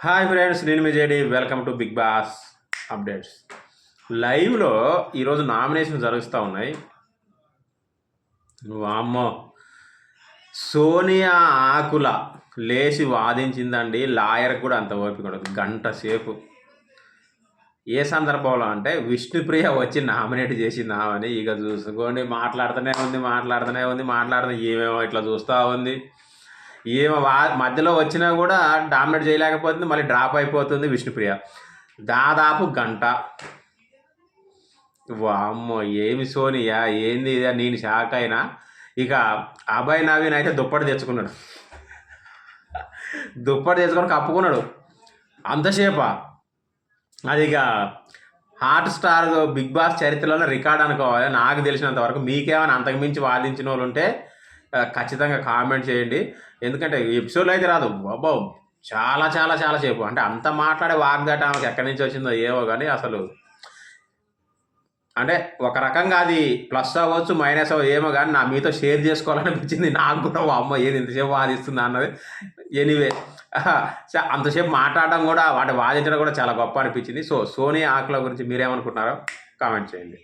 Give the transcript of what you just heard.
Hi friends, నేను మీ JD. Welcome to Bigg Boss updates. లైవ్లో ఈరోజు నామినేషన్ జరుగుతూ ఉన్నాయి. వామ్మో, సోనియా ఆకుల లేచి వాదించిందండి. లాయర్ కూడా అంత ఓపిక ఉండదు. గంట సేపు. ఏ సందర్భంలో అంటే విష్ణుప్రియ వచ్చి నామినేట్ చేసిందామని. ఇక చూసుకోండి, మాట్లాడుతూనే ఉంది. ఏమేమో ఇట్లా చూస్తూ ఉంది. ఏమో మధ్యలో వచ్చినా కూడా డామినేట్ చేయలేకపోతుంది, మళ్ళీ డ్రాప్ అయిపోతుంది విష్ణుప్రియ. దాదాపు గంట. వామ్మో, ఏమి సోనియా, ఏంది ఇదే, నేను షాక్ అయినా. ఇక అభయ్ నవీన్ అయితే దుప్పటి తెచ్చుకున్నాడు. కప్పుకున్నాడు అంతసేపా. అది ఇక హాట్ స్టార్ బిగ్ బాస్ చరిత్రలోనే రికార్డ్ అనుకోవాలి నాకు తెలిసినంత వరకు. మీకేమైనా అంతకుమించి వాదించిన వాళ్ళు ఉంటే ఖచ్చితంగా కామెంట్ చేయండి. ఎందుకంటే ఎపిసోడ్లో అయితే రాదు బాబా, చాలా చాలా చాలా సేపు. అంటే అంత మాట్లాడే వాగ్దాట ఆమెకు ఎక్కడి నుంచి వచ్చిందో ఏమో కానీ అసలు అంటే ఒక రకంగా అది ప్లస్ అవ్వచ్చు, మైనస్ అవ్వచ్చు ఏమో కానీ నా మీతో షేర్ చేసుకోవాలనిపించింది నాకు కూడా. అమ్మ ఏది ఇంతసేపు వాదిస్తుందా అన్నది. ఎనీవే, అంతసేపు మాట్లాడడం కూడా, వాటిని వాదించడం కూడా చాలా గొప్ప అనిపించింది. సో సోనియా ఆకుల గురించి మీరేమనుకుంటున్నారో కామెంట్ చేయండి.